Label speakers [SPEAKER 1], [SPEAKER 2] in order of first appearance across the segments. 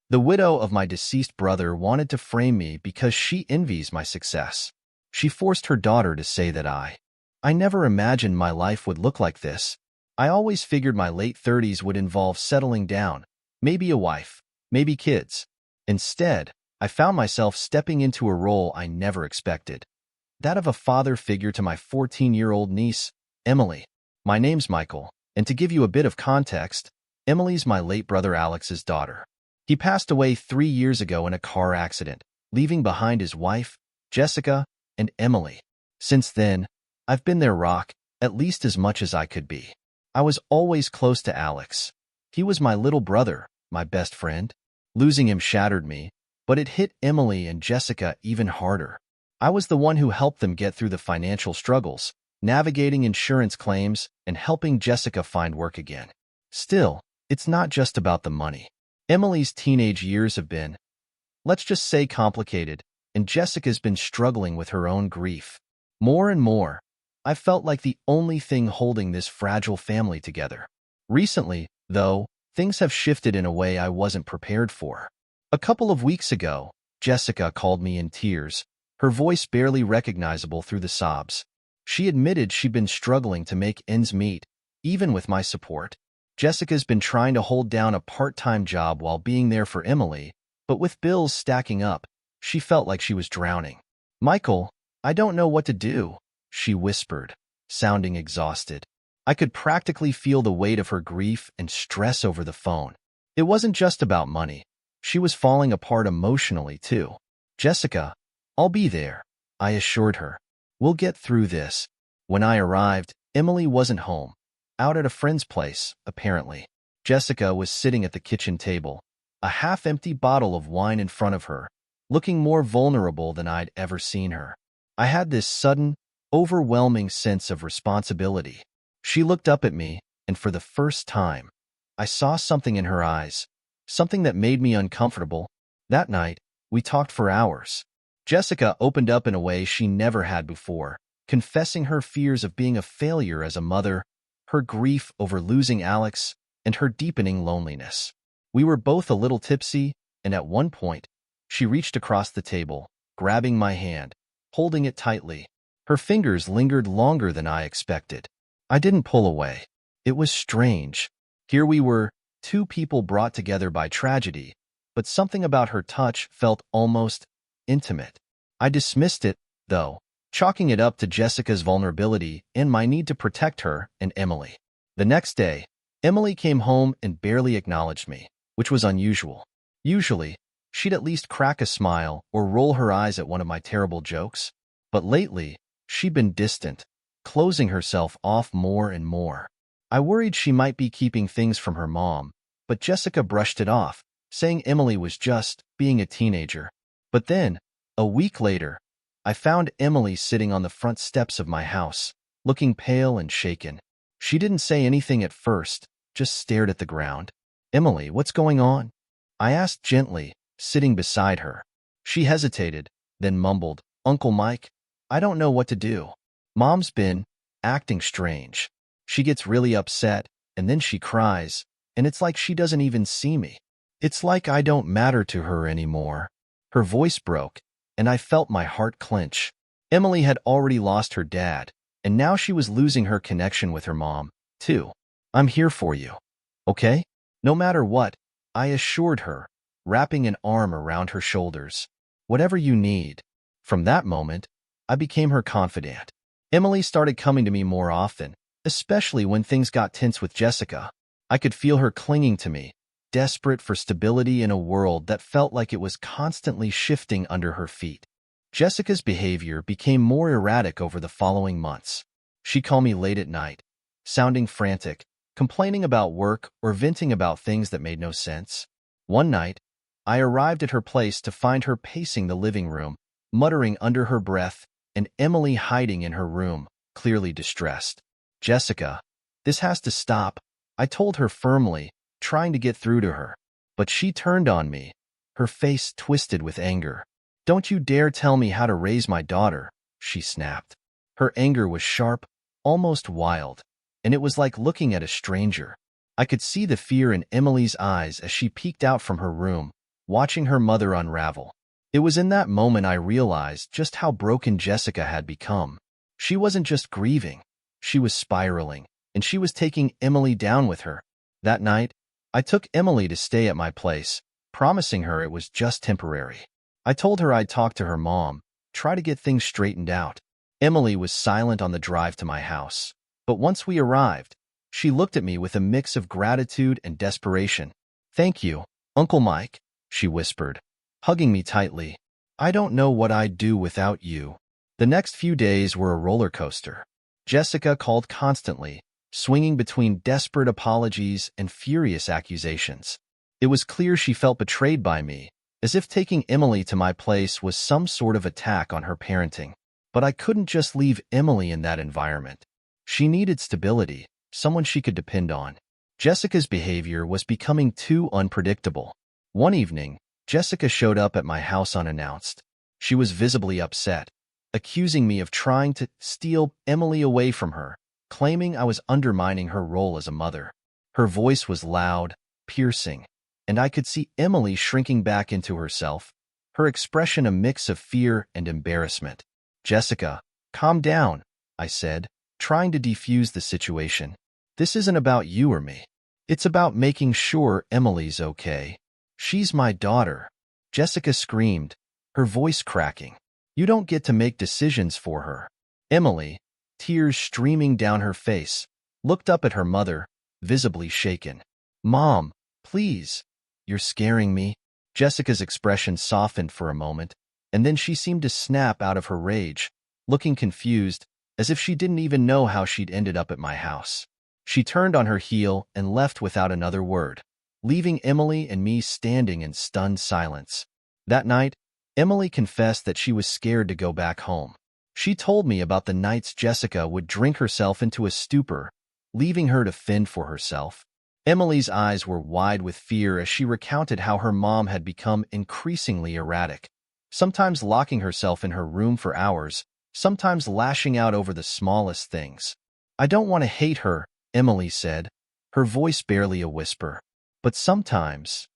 [SPEAKER 1] The widow of my deceased brother wanted to frame me because she envies my success. She forced her daughter to say that I never imagined my life would look like this. I always figured my late 30s would involve settling down, maybe a wife, maybe kids. Instead, I found myself stepping into a role I never expected. That of a father figure to my 14-year-old niece, Emily. My name's Michael, and to give you a bit of context, Emily's my late brother Alex's daughter. He passed away 3 years ago in a car accident, leaving behind his wife, Jessica, and Emily. Since then, I've been their rock, at least as much as I could be. I was always close to Alex. He was my little brother, my best friend. Losing him shattered me, but it hit Emily and Jessica even harder. I was the one who helped them get through the financial struggles, navigating insurance claims, and helping Jessica find work again. Still, it's not just about the money. Emily's teenage years have been, let's just say, complicated, and Jessica's been struggling with her own grief. More and more, I felt like the only thing holding this fragile family together. Recently, though, things have shifted in a way I wasn't prepared for. A couple of weeks ago, Jessica called me in tears, her voice barely recognizable through the sobs. She admitted she'd been struggling to make ends meet, even with my support. Jessica's been trying to hold down a part-time job while being there for Emily, but with bills stacking up, she felt like she was drowning. "Michael, I don't know what to do," she whispered, sounding exhausted. I could practically feel the weight of her grief and stress over the phone. It wasn't just about money. She was falling apart emotionally, too. "Jessica, I'll be there," I assured her. "We'll get through this." When I arrived, Emily wasn't home. Out at a friend's place, apparently. Jessica was sitting at the kitchen table, a half-empty bottle of wine in front of her, looking more vulnerable than I'd ever seen her. I had this sudden, overwhelming sense of responsibility. She looked up at me, and for the first time, I saw something in her eyes, something that made me uncomfortable. That night, we talked for hours. Jessica opened up in a way she never had before, confessing her fears of being a failure as a mother, her grief over losing Alex, and her deepening loneliness. We were both a little tipsy, and at one point, she reached across the table, grabbing my hand, holding it tightly. Her fingers lingered longer than I expected. I didn't pull away. It was strange. Here we were, two people brought together by tragedy, but something about her touch felt almost intimate. I dismissed it, though, chalking it up to Jessica's vulnerability and my need to protect her and Emily. The next day, Emily came home and barely acknowledged me, which was unusual. Usually, she'd at least crack a smile or roll her eyes at one of my terrible jokes. But lately, she'd been distant, closing herself off more and more. I worried she might be keeping things from her mom, but Jessica brushed it off, saying Emily was just being a teenager. But then, a week later, I found Emily sitting on the front steps of my house, looking pale and shaken. She didn't say anything at first, just stared at the ground. "Emily, what's going on?" I asked gently, sitting beside her. She hesitated, then mumbled, "Uncle Mike, I don't know what to do. Mom's been acting strange. She gets really upset, and then she cries, and it's like she doesn't even see me. It's like I don't matter to her anymore." Her voice broke, and I felt my heart clench. Emily had already lost her dad, and now she was losing her connection with her mom, too. "I'm here for you, okay? No matter what," I assured her, wrapping an arm around her shoulders. "Whatever you need." From that moment, I became her confidant. Emily started coming to me more often, especially when things got tense with Jessica. I could feel her clinging to me, desperate for stability in a world that felt like it was constantly shifting under her feet. Jessica's behavior became more erratic over the following months. She'd call me late at night, sounding frantic, complaining about work or venting about things that made no sense. One night, I arrived at her place to find her pacing the living room, muttering under her breath, and Emily hiding in her room, clearly distressed. "Jessica, this has to stop," I told her firmly, trying to get through to her. But she turned on me, her face twisted with anger. "Don't you dare tell me how to raise my daughter," she snapped. Her anger was sharp, almost wild, and it was like looking at a stranger. I could see the fear in Emily's eyes as she peeked out from her room, watching her mother unravel. It was in that moment I realized just how broken Jessica had become. She wasn't just grieving, she was spiraling, and she was taking Emily down with her. That night, I took Emily to stay at my place, promising her it was just temporary. I told her I'd talk to her mom, try to get things straightened out. Emily was silent on the drive to my house, but once we arrived, she looked at me with a mix of gratitude and desperation. "Thank you, Uncle Mike," she whispered, hugging me tightly. "I don't know what I'd do without you." The next few days were a roller coaster. Jessica called constantly, swinging between desperate apologies and furious accusations. It was clear she felt betrayed by me, as if taking Emily to my place was some sort of attack on her parenting. But I couldn't just leave Emily in that environment. She needed stability, someone she could depend on. Jessica's behavior was becoming too unpredictable. One evening, Jessica showed up at my house unannounced. She was visibly upset, accusing me of trying to steal Emily away from her, claiming I was undermining her role as a mother. Her voice was loud, piercing, and I could see Emily shrinking back into herself, her expression a mix of fear and embarrassment. "Jessica, calm down," I said, trying to defuse the situation. "This isn't about you or me. It's about making sure Emily's okay. She's my daughter." Jessica screamed, her voice cracking. "You don't get to make decisions for her." Emily, tears streaming down her face, looked up at her mother, visibly shaken. "Mom, please. You're scaring me." Jessica's expression softened for a moment, and then she seemed to snap out of her rage, looking confused, as if she didn't even know how she'd ended up at my house. She turned on her heel and left without another word, leaving Emily and me standing in stunned silence. That night, Emily confessed that she was scared to go back home. She told me about the nights Jessica would drink herself into a stupor, leaving her to fend for herself. Emily's eyes were wide with fear as she recounted how her mom had become increasingly erratic, sometimes locking herself in her room for hours, sometimes lashing out over the smallest things. "I don't want to hate her," Emily said, her voice barely a whisper. "But sometimes,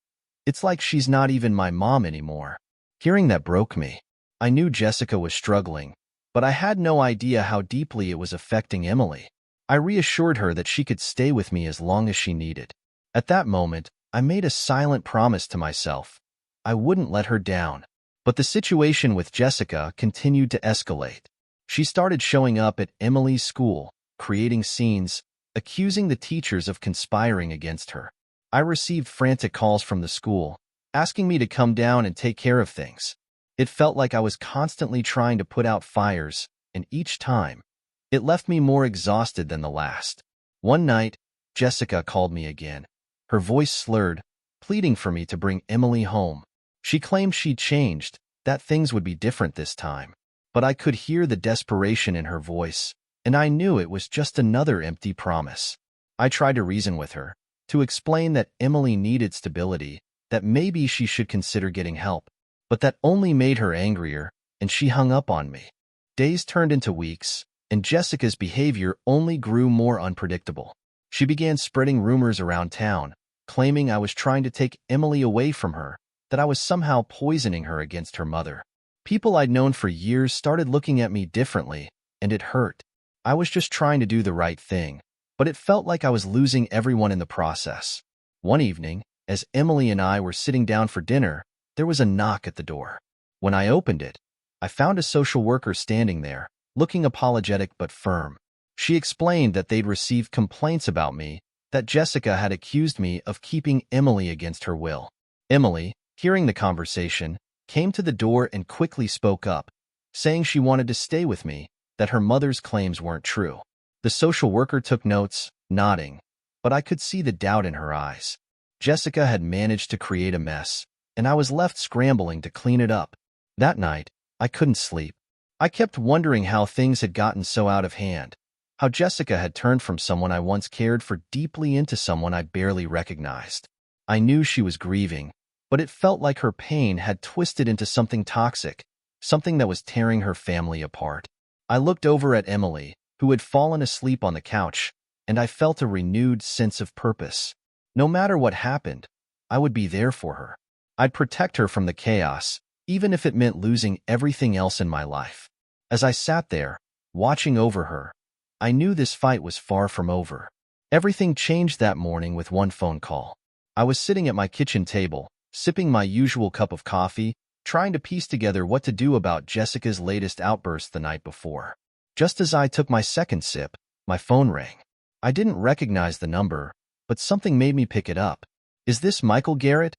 [SPEAKER 1] it's like she's not even my mom anymore." Hearing that broke me. I knew Jessica was struggling, but I had no idea how deeply it was affecting Emily. I reassured her that she could stay with me as long as she needed. At that moment, I made a silent promise to myself. I wouldn't let her down. But the situation with Jessica continued to escalate. She started showing up at Emily's school, creating scenes, accusing the teachers of conspiring against her. I received frantic calls from the school, asking me to come down and take care of things. It felt like I was constantly trying to put out fires, and each time, it left me more exhausted than the last. One night, Jessica called me again, her voice slurred, pleading for me to bring Emily home. She claimed she'd changed, that things would be different this time. But I could hear the desperation in her voice, and I knew it was just another empty promise. I tried to reason with her, to explain that Emily needed stability, that maybe she should consider getting help, but that only made her angrier, and she hung up on me. Days turned into weeks, and Jessica's behavior only grew more unpredictable. She began spreading rumors around town, claiming I was trying to take Emily away from her, that I was somehow poisoning her against her mother. People I'd known for years started looking at me differently, and it hurt. I was just trying to do the right thing, but it felt like I was losing everyone in the process. One evening, as Emily and I were sitting down for dinner, there was a knock at the door. When I opened it, I found a social worker standing there, looking apologetic but firm. She explained that they'd received complaints about me, that Jessica had accused me of keeping Emily against her will. Emily, hearing the conversation, came to the door and quickly spoke up, saying she wanted to stay with me, that her mother's claims weren't true. The social worker took notes, nodding, but I could see the doubt in her eyes. Jessica had managed to create a mess, and I was left scrambling to clean it up. That night, I couldn't sleep. I kept wondering how things had gotten so out of hand, how Jessica had turned from someone I once cared for deeply into someone I barely recognized. I knew she was grieving, but it felt like her pain had twisted into something toxic, something that was tearing her family apart. I looked over at Emily, who had fallen asleep on the couch, and I felt a renewed sense of purpose. No matter what happened, I would be there for her. I'd protect her from the chaos, even if it meant losing everything else in my life. As I sat there, watching over her, I knew this fight was far from over. Everything changed that morning with one phone call. I was sitting at my kitchen table, sipping my usual cup of coffee, trying to piece together what to do about Jessica's latest outburst the night before. Just as I took my second sip, my phone rang. I didn't recognize the number, but something made me pick it up. "Is this Michael Garrett?"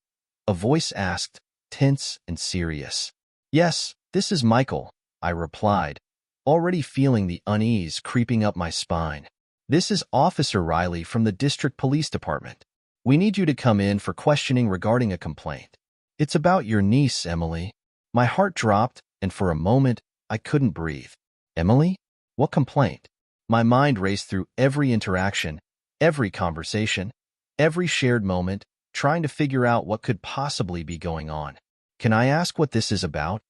[SPEAKER 1] A voice asked, tense and serious. "Yes, this is Michael," I replied, already feeling the unease creeping up my spine. "This is Officer Riley from the District Police Department. We need you to come in for questioning regarding a complaint. It's about your niece, Emily." My heart dropped, and for a moment, I couldn't breathe. Emily? What complaint? My mind raced through every interaction, every conversation, every shared moment, trying to figure out what could possibly be going on. "Can I ask what this is about?"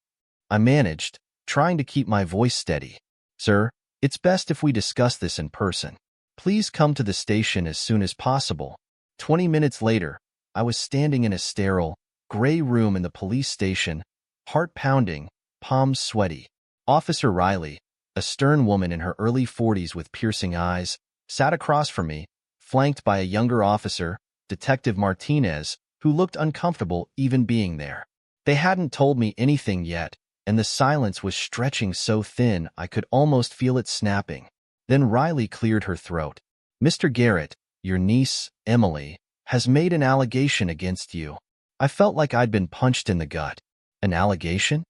[SPEAKER 1] I managed, trying to keep my voice steady. "Sir, it's best if we discuss this in person. Please come to the station as soon as possible." 20 minutes later, I was standing in a sterile, gray room in the police station, heart pounding, palms sweaty. Officer Riley, a stern woman in her early 40s with piercing eyes, sat across from me, flanked by a younger officer, Detective Martinez, who looked uncomfortable even being there. They hadn't told me anything yet, and the silence was stretching so thin I could almost feel it snapping. Then Riley cleared her throat. "Mr. Garrett, your niece, Emily, has made an allegation against you." I felt like I'd been punched in the gut. "An allegation?"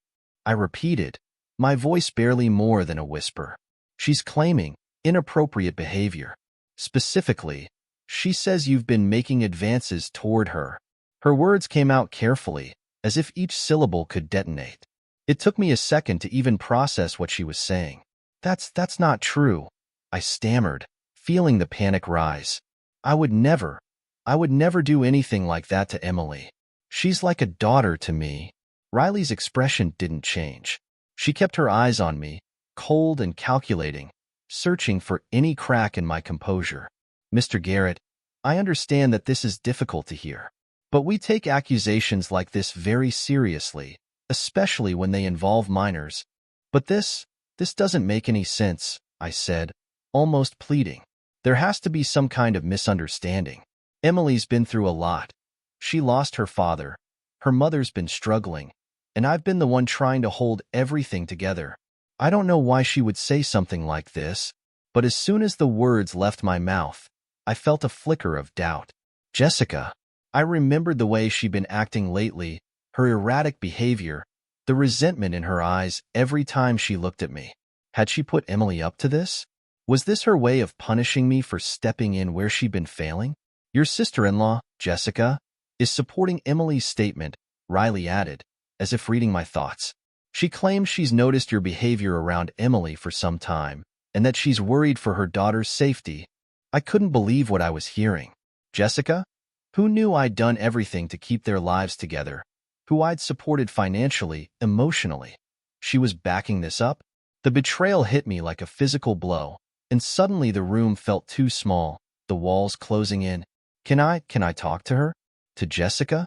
[SPEAKER 1] I repeated, my voice barely more than a whisper. "She's claiming inappropriate behavior. Specifically, she says you've been making advances toward her." Her words came out carefully, as if each syllable could detonate. It took me a second to even process what she was saying. That's not true," I stammered, feeling the panic rise. I would never do anything like that to Emily. She's like a daughter to me." Riley's expression didn't change. She kept her eyes on me, cold and calculating, searching for any crack in my composure. "Mr. Garrett, I understand that this is difficult to hear, but we take accusations like this very seriously, especially when they involve minors. But this doesn't make any sense," I said, almost pleading. "There has to be some kind of misunderstanding. Emily's been through a lot. She lost her father, her mother's been struggling, and I've been the one trying to hold everything together. I don't know why she would say something like this." But as soon as the words left my mouth, I felt a flicker of doubt. "Jessica." I remembered the way she'd been acting lately, her erratic behavior, the resentment in her eyes every time she looked at me. Had she put Emily up to this? Was this her way of punishing me for stepping in where she'd been failing? "Your sister-in-law, Jessica, is supporting Emily's statement," Riley added, as if reading my thoughts. "She claims she's noticed your behavior around Emily for some time, and that she's worried for her daughter's safety." I couldn't believe what I was hearing. Jessica? Who knew I'd done everything to keep their lives together? Who I'd supported financially, emotionally? She was backing this up? The betrayal hit me like a physical blow, and suddenly the room felt too small, the walls closing in. Can I talk to her? To Jessica?"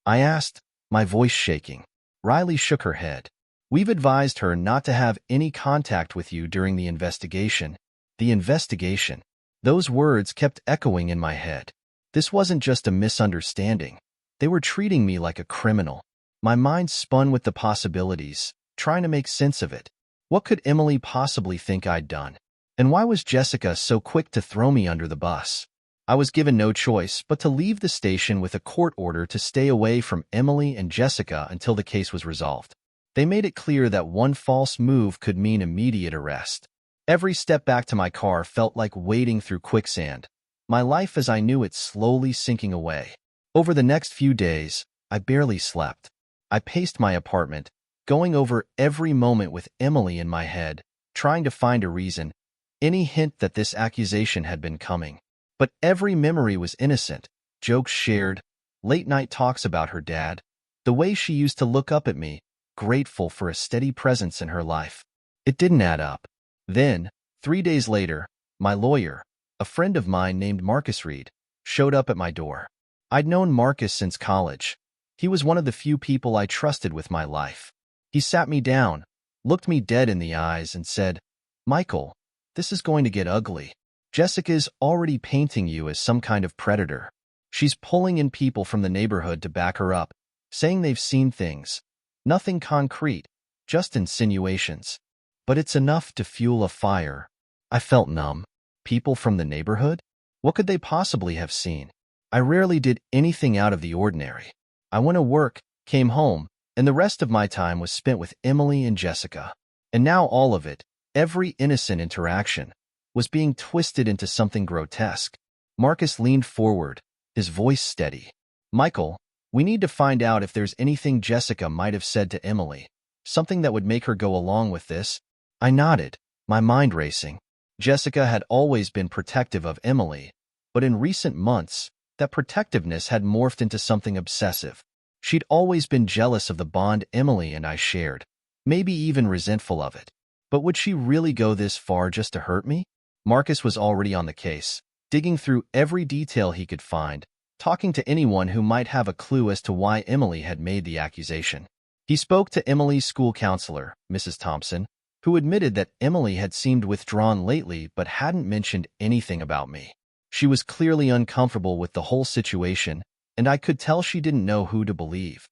[SPEAKER 1] I asked, my voice shaking. Riley shook her head. "We've advised her not to have any contact with you during the investigation." The investigation. Those words kept echoing in my head. This wasn't just a misunderstanding. They were treating me like a criminal. My mind spun with the possibilities, trying to make sense of it. What could Emily possibly think I'd done? And why was Jessica so quick to throw me under the bus? I was given no choice but to leave the station with a court order to stay away from Emily and Jessica until the case was resolved. They made it clear that one false move could mean immediate arrest. Every step back to my car felt like wading through quicksand, my life as I knew it slowly sinking away. Over the next few days, I barely slept. I paced my apartment, going over every moment with Emily in my head, trying to find a reason, any hint that this accusation had been coming. But every memory was innocent, jokes shared, late-night talks about her dad, the way she used to look up at me, grateful for a steady presence in her life. It didn't add up. Then, 3 days later, my lawyer, a friend of mine named Marcus Reed, showed up at my door. I'd known Marcus since college. He was one of the few people I trusted with my life. He sat me down, looked me dead in the eyes, and said, "Michael, this is going to get ugly. Jessica's already painting you as some kind of predator. She's pulling in people from the neighborhood to back her up, saying they've seen things. Nothing concrete, just insinuations. But it's enough to fuel a fire." I felt numb. People from the neighborhood? What could they possibly have seen? I rarely did anything out of the ordinary. I went to work, came home, and the rest of my time was spent with Emily and Jessica. And now all of it, every innocent interaction, was being twisted into something grotesque. Marcus leaned forward, his voice steady. "Michael, we need to find out if there's anything Jessica might have said to Emily, something that would make her go along with this." I nodded, my mind racing. Jessica had always been protective of Emily, but in recent months, that protectiveness had morphed into something obsessive. She'd always been jealous of the bond Emily and I shared, maybe even resentful of it. But would she really go this far just to hurt me? Marcus was already on the case, digging through every detail he could find, talking to anyone who might have a clue as to why Emily had made the accusation. He spoke to Emily's school counselor, Mrs. Thompson, who admitted that Emily had seemed withdrawn lately but hadn't mentioned anything about me. She was clearly uncomfortable with the whole situation, and I could tell she didn't know who to believe.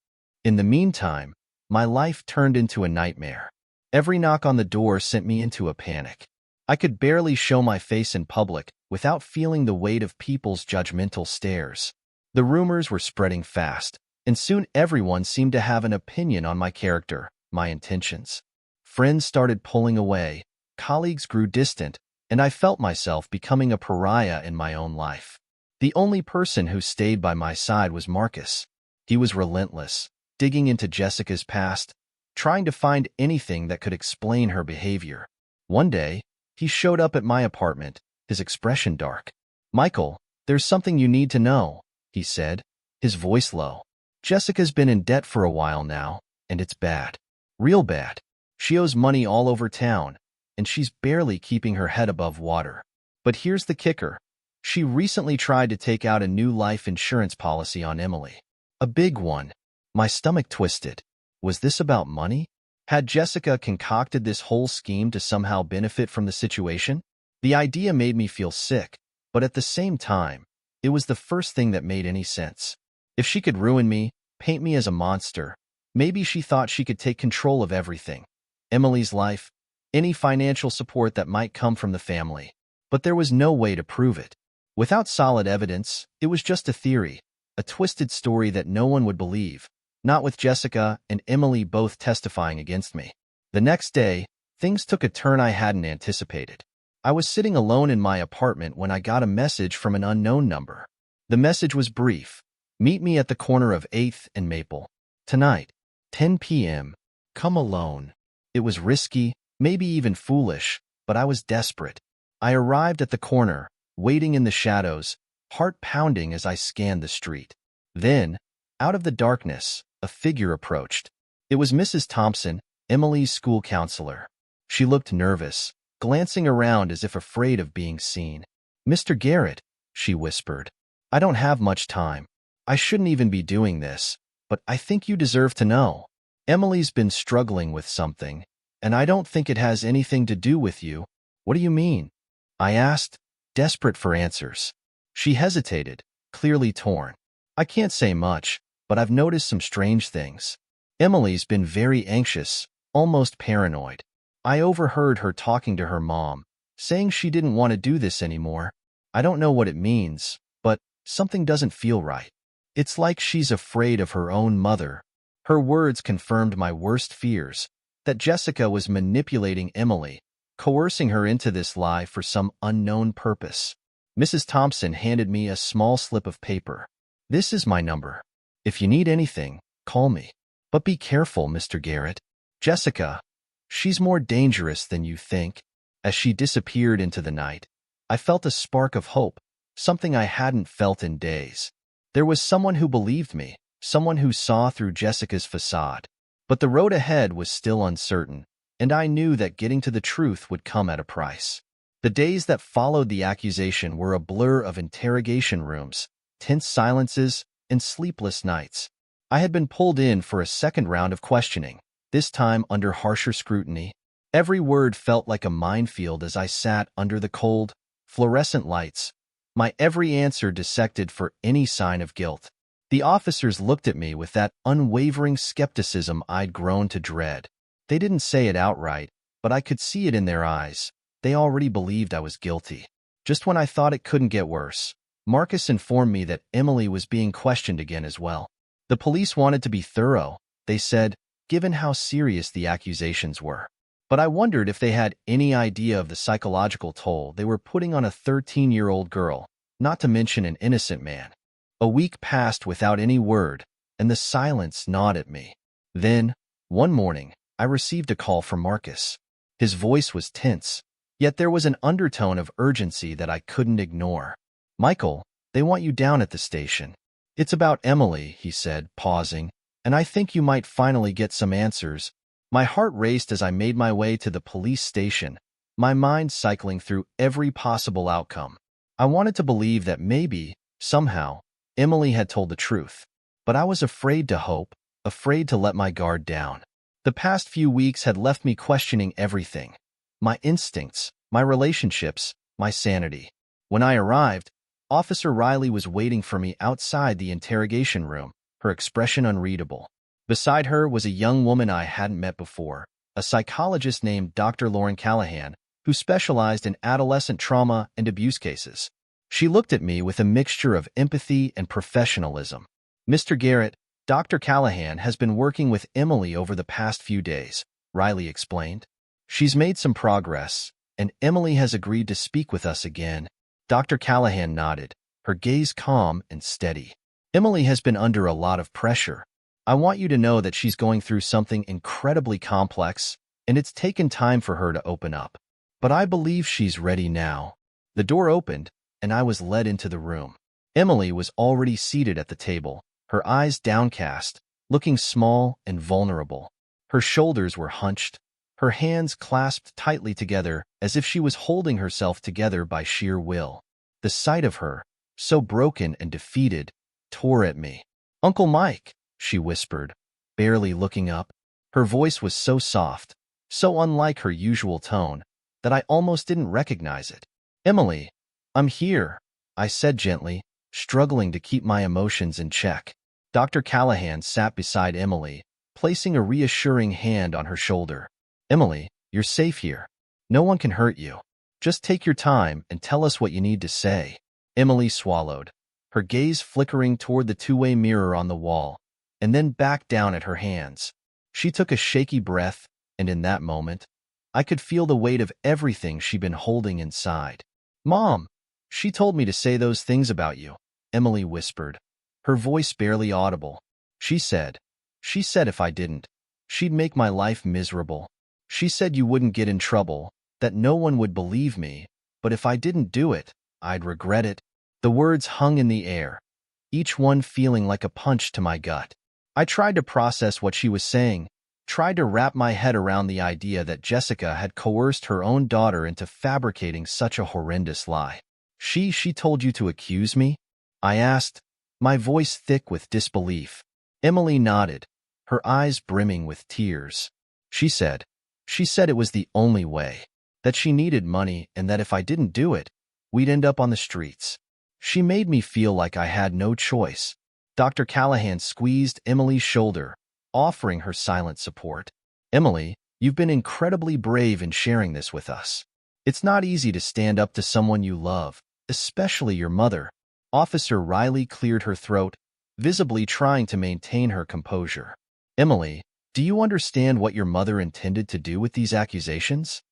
[SPEAKER 1] In the meantime, my life turned into a nightmare. Every knock on the door sent me into a panic. I could barely show my face in public without feeling the weight of people's judgmental stares. The rumors were spreading fast, and soon everyone seemed to have an opinion on my character, my intentions. Friends started pulling away, colleagues grew distant, and I felt myself becoming a pariah in my own life. The only person who stayed by my side was Marcus. He was relentless, digging into Jessica's past, trying to find anything that could explain her behavior. One day, he showed up at my apartment, his expression dark. "Michael, there's something you need to know," he said, his voice low. "Jessica's been in debt for a while now, and it's bad. Real bad. She owes money all over town, and she's barely keeping her head above water. But here's the kicker. She recently tried to take out a new life insurance policy on Emily. A big one." My stomach twisted. Was this about money? Had Jessica concocted this whole scheme to somehow benefit from the situation? The idea made me feel sick, but at the same time, it was the first thing that made any sense. If she could ruin me, paint me as a monster, maybe she thought she could take control of everything. Emily's life, any financial support that might come from the family. But there was no way to prove it. Without solid evidence, it was just a theory, a twisted story that no one would believe, not with Jessica and Emily both testifying against me. The next day, things took a turn I hadn't anticipated. I was sitting alone in my apartment when I got a message from an unknown number. The message was brief. "Meet me at the corner of 8th and Maple. Tonight, 10 p.m. Come alone." It was risky, maybe even foolish, but I was desperate. I arrived at the corner, waiting in the shadows, heart pounding as I scanned the street. Then, out of the darkness, a figure approached. It was Mrs. Thompson, Emily's school counselor. She looked nervous, glancing around as if afraid of being seen. "Mr. Garrett," she whispered, "I don't have much time. I shouldn't even be doing this, but I think you deserve to know. Emily's been struggling with something, and I don't think it has anything to do with you." "What do you mean?" I asked, desperate for answers. She hesitated, clearly torn. "I can't say much, but I've noticed some strange things. Emily's been very anxious, almost paranoid. I overheard her talking to her mom, saying she didn't want to do this anymore. I don't know what it means, but something doesn't feel right. It's like she's afraid of her own mother." Her words confirmed my worst fears, that Jessica was manipulating Emily, coercing her into this lie for some unknown purpose. Mrs. Thompson handed me a small slip of paper. "This is my number. If you need anything, call me. But be careful, Mr. Garrett. Jessica, she's more dangerous than you think." As she disappeared into the night, I felt a spark of hope, something I hadn't felt in days. There was someone who believed me, someone who saw through Jessica's facade. But the road ahead was still uncertain, and I knew that getting to the truth would come at a price. The days that followed the accusation were a blur of interrogation rooms, tense silences, and sleepless nights. I had been pulled in for a second round of questioning, this time under harsher scrutiny. Every word felt like a minefield as I sat under the cold, fluorescent lights, my every answer dissected for any sign of guilt. The officers looked at me with that unwavering skepticism I'd grown to dread. They didn't say it outright, but I could see it in their eyes. They already believed I was guilty. Just when I thought it couldn't get worse, Marcus informed me that Emily was being questioned again as well. The police wanted to be thorough, they said, given how serious the accusations were. But I wondered if they had any idea of the psychological toll they were putting on a 13-year-old girl, not to mention an innocent man. A week passed without any word, and the silence gnawed at me. Then, one morning, I received a call from Marcus. His voice was tense, yet there was an undertone of urgency that I couldn't ignore. "Michael, they want you down at the station. It's about Emily," he said, pausing, "and I think you might finally get some answers." My heart raced as I made my way to the police station, my mind cycling through every possible outcome. I wanted to believe that maybe, somehow, Emily had told the truth, but I was afraid to hope, afraid to let my guard down. The past few weeks had left me questioning everything: my instincts, my relationships, my sanity. When I arrived, Officer Riley was waiting for me outside the interrogation room, her expression unreadable. Beside her was a young woman I hadn't met before, a psychologist named Dr. Lauren Callahan, who specialized in adolescent trauma and abuse cases. She looked at me with a mixture of empathy and professionalism. "Mr. Garrett, Dr. Callahan has been working with Emily over the past few days," Riley explained. "She's made some progress, and Emily has agreed to speak with us again." Dr. Callahan nodded, her gaze calm and steady. "Emily has been under a lot of pressure. I want you to know that she's going through something incredibly complex, and it's taken time for her to open up. But I believe she's ready now." The door opened, and I was led into the room. Emily was already seated at the table, her eyes downcast, looking small and vulnerable. Her shoulders were hunched, her hands clasped tightly together as if she was holding herself together by sheer will. The sight of her, so broken and defeated, tore at me. "Uncle Mike," she whispered, barely looking up. Her voice was so soft, so unlike her usual tone, that I almost didn't recognize it. "Emily, I'm here," I said gently, struggling to keep my emotions in check. Dr. Callahan sat beside Emily, placing a reassuring hand on her shoulder. "Emily, you're safe here. No one can hurt you. Just take your time and tell us what you need to say." Emily swallowed, her gaze flickering toward the two-way mirror on the wall, and then back down at her hands. She took a shaky breath, and in that moment, I could feel the weight of everything she'd been holding inside. "Mom, she told me to say those things about you," Emily whispered, her voice barely audible. She said if I didn't, she'd make my life miserable. She said you wouldn't get in trouble, that no one would believe me, but if I didn't do it, I'd regret it." The words hung in the air, each one feeling like a punch to my gut. I tried to process what she was saying, tried to wrap my head around the idea that Jessica had coerced her own daughter into fabricating such a horrendous lie. She told you to accuse me?" I asked, my voice thick with disbelief. Emily nodded, her eyes brimming with tears. She said it was the only way, that she needed money and that if I didn't do it, we'd end up on the streets. She made me feel like I had no choice. Dr. Callahan squeezed Emily's shoulder, offering her silent support. "Emily, you've been incredibly brave in sharing this with us. It's not easy to stand up to someone you love, especially your mother." Officer Riley cleared her throat, visibly trying to maintain her composure. "Emily, do you understand what your mother intended to do with these accusations?"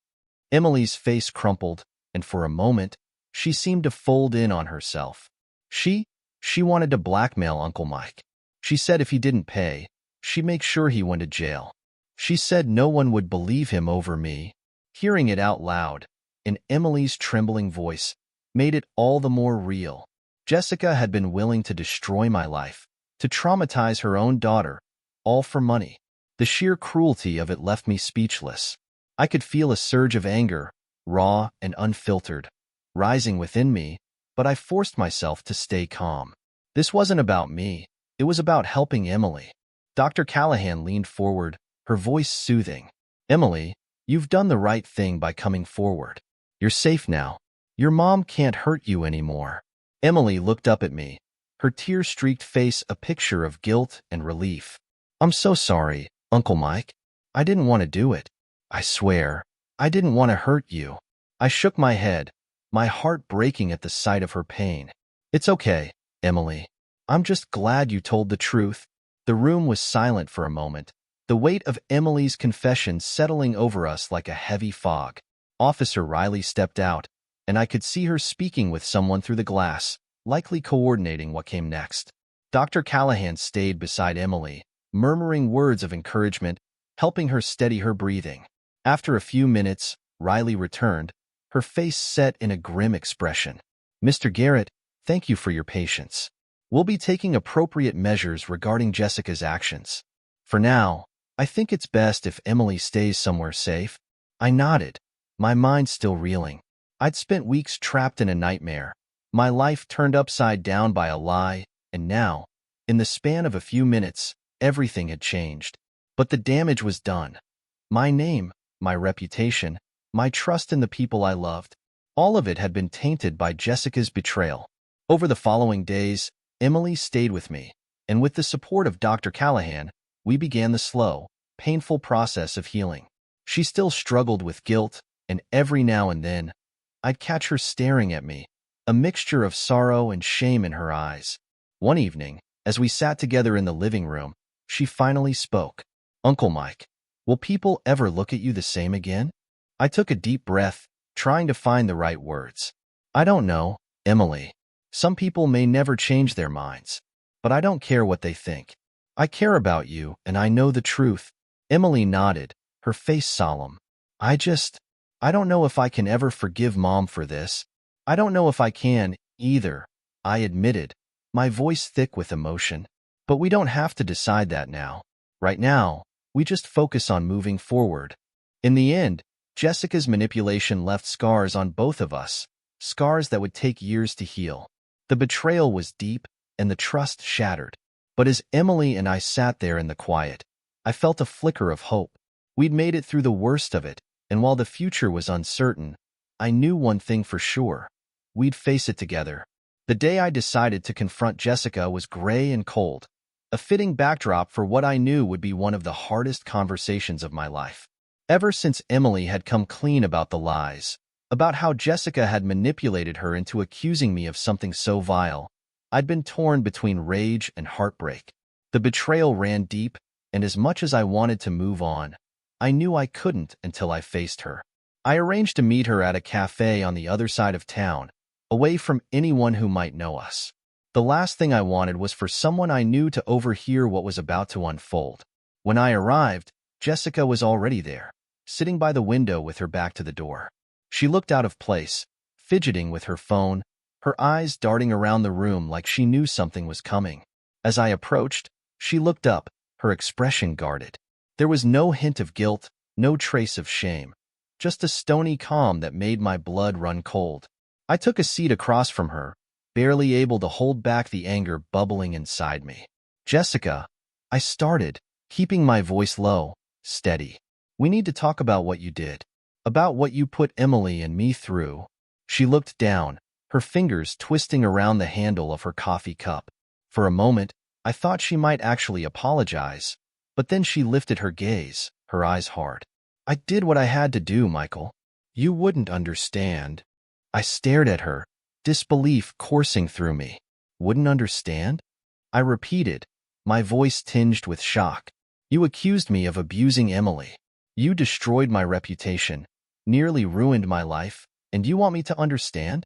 [SPEAKER 1] Emily's face crumpled, and for a moment, she seemed to fold in on herself. She wanted to blackmail Uncle Mike. She said if he didn't pay, she'd make sure he went to jail. She said no one would believe him over me. Hearing it out loud, in Emily's trembling voice, made it all the more real. Jessica had been willing to destroy my life, to traumatize her own daughter, all for money. The sheer cruelty of it left me speechless. I could feel a surge of anger, raw and unfiltered, rising within me, but I forced myself to stay calm. This wasn't about me. It was about helping Emily. Dr. Callahan leaned forward, her voice soothing. Emily, you've done the right thing by coming forward. You're safe now. Your mom can't hurt you anymore. Emily looked up at me, her tear-streaked face a picture of guilt and relief. I'm so sorry, Uncle Mike. I didn't want to do it. I swear, I didn't want to hurt you. I shook my head, my heart breaking at the sight of her pain. It's okay, Emily. I'm just glad you told the truth. The room was silent for a moment, the weight of Emily's confession settling over us like a heavy fog. Officer Riley stepped out, and I could see her speaking with someone through the glass, likely coordinating what came next. Dr. Callahan stayed beside Emily, murmuring words of encouragement, helping her steady her breathing. After a few minutes, Riley returned, her face set in a grim expression. Mr. Garrett, thank you for your patience. We'll be taking appropriate measures regarding Jessica's actions. For now, I think it's best if Emily stays somewhere safe. I nodded, my mind still reeling. I'd spent weeks trapped in a nightmare, my life turned upside down by a lie, and now, in the span of a few minutes, everything had changed. But the damage was done. My name, my reputation, my trust in the people I loved, all of it had been tainted by Jessica's betrayal. Over the following days, Emily stayed with me, and with the support of Dr. Callahan, we began the slow, painful process of healing. She still struggled with guilt, and every now and then, I'd catch her staring at me, a mixture of sorrow and shame in her eyes. One evening, as we sat together in the living room, she finally spoke. Uncle Mike, will people ever look at you the same again? I took a deep breath, trying to find the right words. I don't know, Emily. Some people may never change their minds, but I don't care what they think. I care about you, and I know the truth. Emily nodded, her face solemn. I don't know if I can ever forgive Mom for this. I don't know if I can, either, I admitted, my voice thick with emotion. But we don't have to decide that now. Right now, we just focus on moving forward. In the end, Jessica's manipulation left scars on both of us, scars that would take years to heal. The betrayal was deep, and the trust shattered. But as Emily and I sat there in the quiet, I felt a flicker of hope. We'd made it through the worst of it, and while the future was uncertain, I knew one thing for sure. We'd face it together. The day I decided to confront Jessica was gray and cold, a fitting backdrop for what I knew would be one of the hardest conversations of my life. Ever since Emily had come clean about the lies, about how Jessica had manipulated her into accusing me of something so vile, I'd been torn between rage and heartbreak. The betrayal ran deep, and as much as I wanted to move on, I knew I couldn't until I faced her. I arranged to meet her at a cafe on the other side of town, away from anyone who might know us. The last thing I wanted was for someone I knew to overhear what was about to unfold. When I arrived, Jessica was already there, sitting by the window with her back to the door. She looked out of place, fidgeting with her phone, her eyes darting around the room like she knew something was coming. As I approached, she looked up, her expression guarded. There was no hint of guilt, no trace of shame, just a stony calm that made my blood run cold. I took a seat across from her, barely able to hold back the anger bubbling inside me. Jessica, I started, keeping my voice low, steady. We need to talk about what you did, about what you put Emily and me through. She looked down, her fingers twisting around the handle of her coffee cup. For a moment, I thought she might actually apologize, but then she lifted her gaze, her eyes hard. I did what I had to do, Michael. You wouldn't understand. I stared at her, disbelief coursing through me. Wouldn't understand? I repeated, my voice tinged with shock. You accused me of abusing Emily. You destroyed my reputation, nearly ruined my life, and you want me to understand?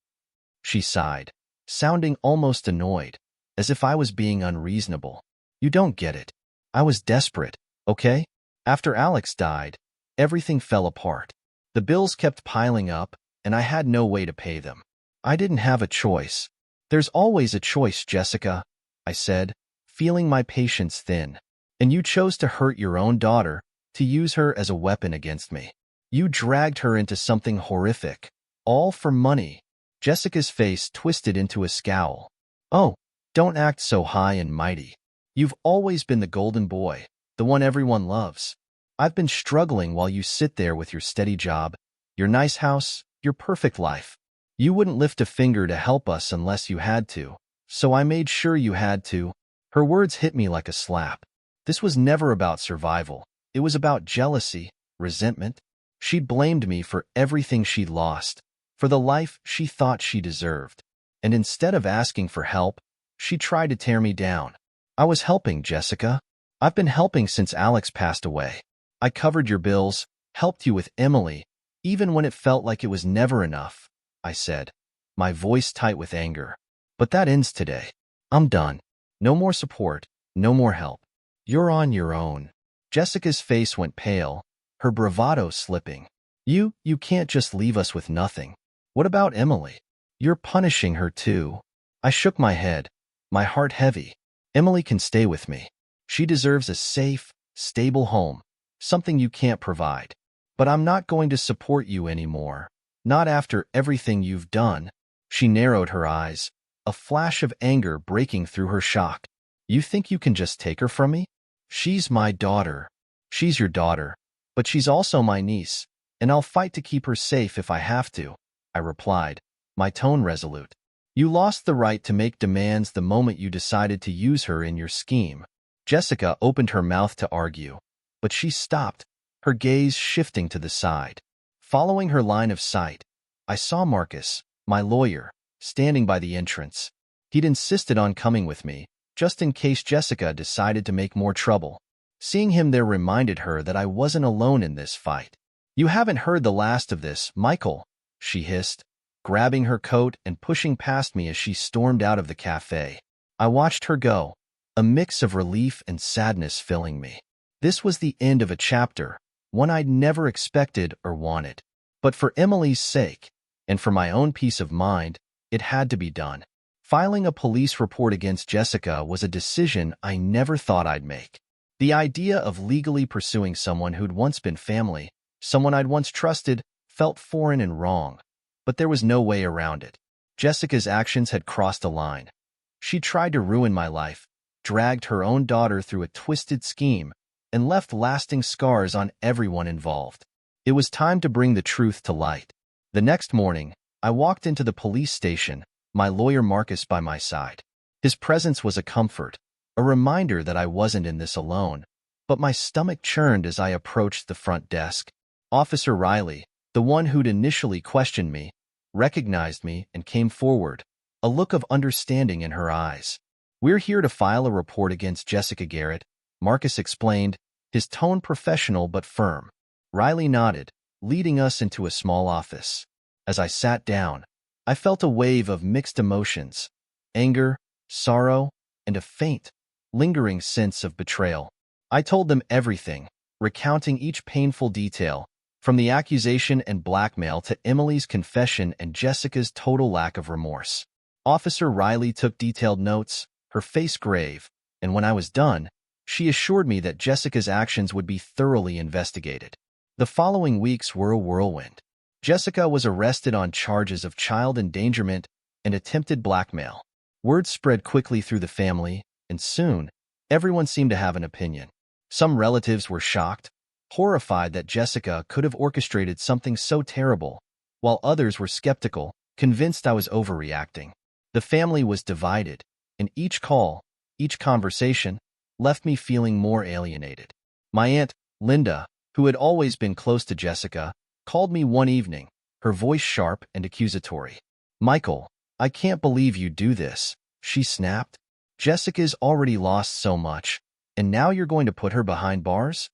[SPEAKER 1] She sighed, sounding almost annoyed, as if I was being unreasonable. You don't get it. I was desperate, okay? After Alex died, everything fell apart. The bills kept piling up, and I had no way to pay them. I didn't have a choice. There's always a choice, Jessica, I said, feeling my patience thin. And you chose to hurt your own daughter, to use her as a weapon against me. You dragged her into something horrific, all for money. Jessica's face twisted into a scowl. Oh, don't act so high and mighty. You've always been the golden boy, the one everyone loves. I've been struggling while you sit there with your steady job, your nice house, your perfect life. You wouldn't lift a finger to help us unless you had to, so I made sure you had to." Her words hit me like a slap. This was never about survival. It was about jealousy, resentment. She'd blamed me for everything she'd lost, for the life she thought she deserved. And instead of asking for help, she tried to tear me down. "I was helping, Jessica. I've been helping since Alex passed away. I covered your bills, helped you with Emily, even when it felt like it was never enough," I said, my voice tight with anger. "But that ends today. I'm done. No more support, no more help. You're on your own." Jessica's face went pale, her bravado slipping. You can't just leave us with nothing. What about Emily? You're punishing her too." I shook my head, my heart heavy. "Emily can stay with me. She deserves a safe, stable home, something you can't provide. But I'm not going to support you anymore. Not after everything you've done." She narrowed her eyes, a flash of anger breaking through her shock. "You think you can just take her from me? She's my daughter." "She's your daughter, but she's also my niece, and I'll fight to keep her safe if I have to," I replied, my tone resolute. "You lost the right to make demands the moment you decided to use her in your scheme." Jessica opened her mouth to argue, but she stopped, her gaze shifting to the side. Following her line of sight, I saw Marcus, my lawyer, standing by the entrance. He'd insisted on coming with me, just in case Jessica decided to make more trouble. Seeing him there reminded her that I wasn't alone in this fight. "You haven't heard the last of this, Michael," she hissed, grabbing her coat and pushing past me as she stormed out of the cafe. I watched her go, a mix of relief and sadness filling me. This was the end of a chapter, one I'd never expected or wanted. But for Emily's sake, and for my own peace of mind, it had to be done. Filing a police report against Jessica was a decision I never thought I'd make. The idea of legally pursuing someone who'd once been family, someone I'd once trusted, felt foreign and wrong. But there was no way around it. Jessica's actions had crossed a line. She tried to ruin my life, dragged her own daughter through a twisted scheme, and left lasting scars on everyone involved. It was time to bring the truth to light. The next morning, I walked into the police station, my lawyer Marcus by my side. His presence was a comfort, a reminder that I wasn't in this alone, but my stomach churned as I approached the front desk. Officer Riley, the one who'd initially questioned me, recognized me and came forward, a look of understanding in her eyes. "We're here to file a report against Jessica Garrett," Marcus explained, his tone professional but firm. Riley nodded, leading us into a small office. As I sat down, I felt a wave of mixed emotions, anger, sorrow, and a faint, lingering sense of betrayal. I told them everything, recounting each painful detail, from the accusation and blackmail to Emily's confession and Jessica's total lack of remorse. Officer Riley took detailed notes, her face grave, and when I was done, she assured me that Jessica's actions would be thoroughly investigated. The following weeks were a whirlwind. Jessica was arrested on charges of child endangerment and attempted blackmail. Word spread quickly through the family, and soon, everyone seemed to have an opinion. Some relatives were shocked, horrified that Jessica could have orchestrated something so terrible, while others were skeptical, convinced I was overreacting. The family was divided, and each call, each conversation, left me feeling more alienated. My aunt, Linda, who had always been close to Jessica, called me one evening, her voice sharp and accusatory. "Michael, I can't believe you do this," she snapped. "Jessica's already lost so much, and now you're going to put her behind bars?"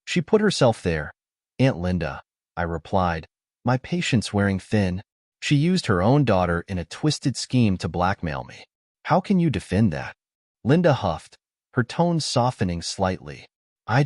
[SPEAKER 1] "She put herself there, Aunt Linda," I replied, my patience wearing thin. "She used her own daughter in a twisted scheme to blackmail me. How can you defend that?" Linda huffed, her tone softening slightly. I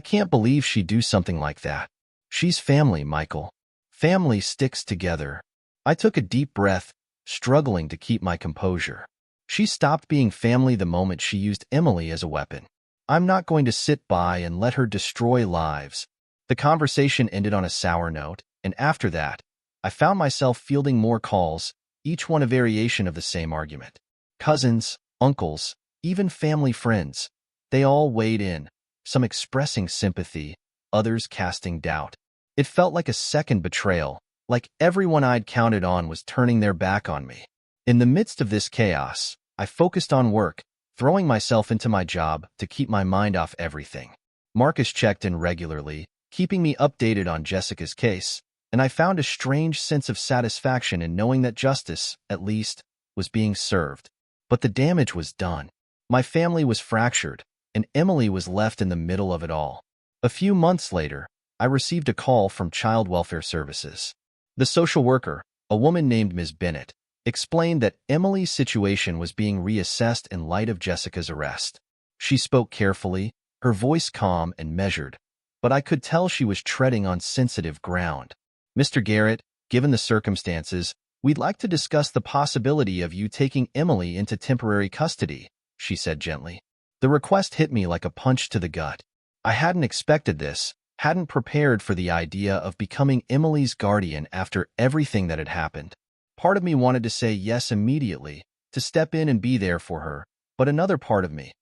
[SPEAKER 1] can't believe she'd do something like that. She's family, Michael. Family sticks together." I took a deep breath, struggling to keep my composure. She stopped being family the moment she used Emily as a weapon. I'm not going to sit by and let her destroy lives. The conversation ended on a sour note, and after that, I found myself fielding more calls, each one a variation of the same argument. Cousins, uncles, even family friends. They all weighed in, some expressing sympathy, others casting doubt. It felt like a second betrayal, like everyone I'd counted on was turning their back on me. In the midst of this chaos, I focused on work, throwing myself into my job to keep my mind off everything. Marcus checked in regularly, keeping me updated on Jessica's case, and I found a strange sense of satisfaction in knowing that justice, at least, was being served. But the damage was done. My family was fractured, and Emily was left in the middle of it all. A few months later, I received a call from Child Welfare Services. The social worker, a woman named Ms. Bennett, explained that Emily's situation was being reassessed in light of Jessica's arrest. She spoke carefully, her voice calm and measured, but I could tell she was treading on sensitive ground. "Mr. Garrett, given the circumstances, we'd like to discuss the possibility of you taking Emily into temporary custody," she said gently. The request hit me like a punch to the gut. I hadn't expected this, hadn't prepared for the idea of becoming Emily's guardian after everything that had happened. Part of me wanted to say yes immediately, to step in and be there for her, but another part of me,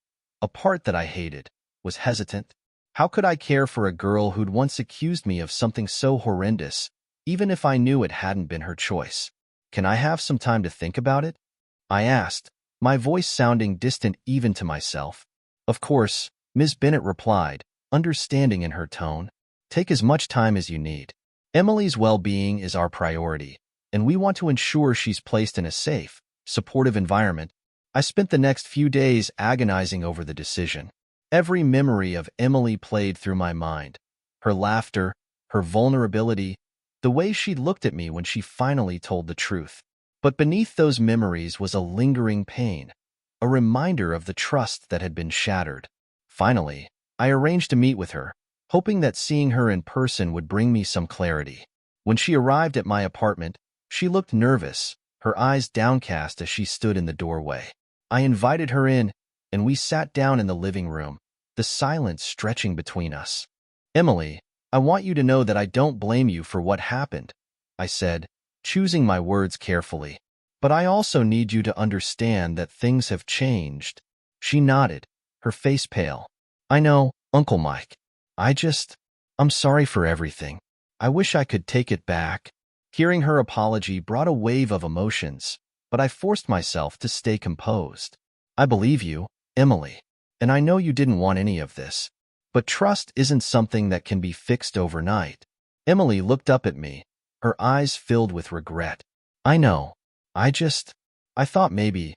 [SPEAKER 1] a part that I hated, was hesitant. How could I care for a girl who'd once accused me of something so horrendous, even if I knew it hadn't been her choice? "Can I have some time to think about it?" I asked, my voice sounding distant even to myself. "Of course," Ms. Bennett replied, understanding in her tone. "Take as much time as you need. Emily's well-being is our priority, and we want to ensure she's placed in a safe, supportive environment." I spent the next few days agonizing over the decision. Every memory of Emily played through my mind. Her laughter, her vulnerability, the way she looked at me when she finally told the truth. But beneath those memories was a lingering pain, a reminder of the trust that had been shattered. Finally, I arranged to meet with her, hoping that seeing her in person would bring me some clarity. When she arrived at my apartment, she looked nervous, her eyes downcast as she stood in the doorway. I invited her in, and we sat down in the living room, the silence stretching between us. "Emily, I want you to know that I don't blame you for what happened," I said, choosing my words carefully. "But I also need you to understand that things have changed." She nodded, her face pale. "I know, Uncle Mike. I'm sorry for everything. I wish I could take it back." Hearing her apology brought a wave of emotions, but I forced myself to stay composed. "I believe you, Emily, and I know you didn't want any of this. But trust isn't something that can be fixed overnight." Emily looked up at me, her eyes filled with regret. "I know. I thought maybe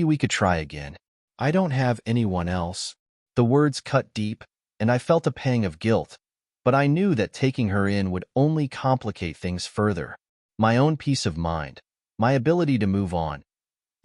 [SPEAKER 1] we could try again. I don't have anyone else." The words cut deep, and I felt a pang of guilt, but I knew that taking her in would only complicate things further. My own peace of mind, my ability to move on,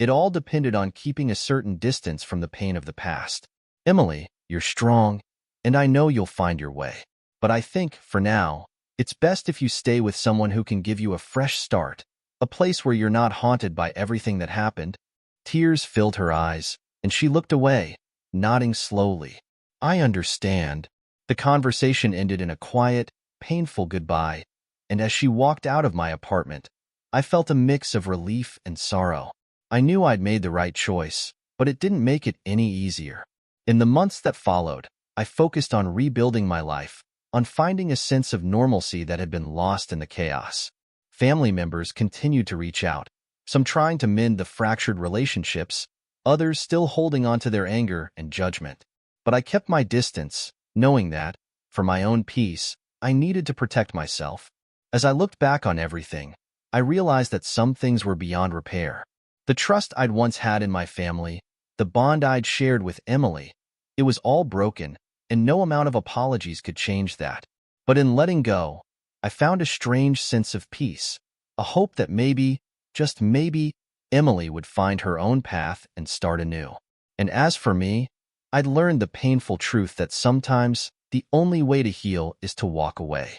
[SPEAKER 1] it all depended on keeping a certain distance from the pain of the past. "Emily, you're strong, and I know you'll find your way. But I think, for now, it's best if you stay with someone who can give you a fresh start, a place where you're not haunted by everything that happened." Tears filled her eyes, and she looked away, nodding slowly. "I understand." The conversation ended in a quiet, painful goodbye, and as she walked out of my apartment, I felt a mix of relief and sorrow. I knew I'd made the right choice, but it didn't make it any easier. In the months that followed, I focused on rebuilding my life, on finding a sense of normalcy that had been lost in the chaos. Family members continued to reach out, some trying to mend the fractured relationships, others still holding on to their anger and judgment. But I kept my distance, knowing that, for my own peace, I needed to protect myself. As I looked back on everything, I realized that some things were beyond repair. The trust I'd once had in my family, the bond I'd shared with Emily, it was all broken, and no amount of apologies could change that. But in letting go, I found a strange sense of peace, a hope that maybe, just maybe, Emily would find her own path and start anew. And as for me, I'd learned the painful truth that sometimes the only way to heal is to walk away.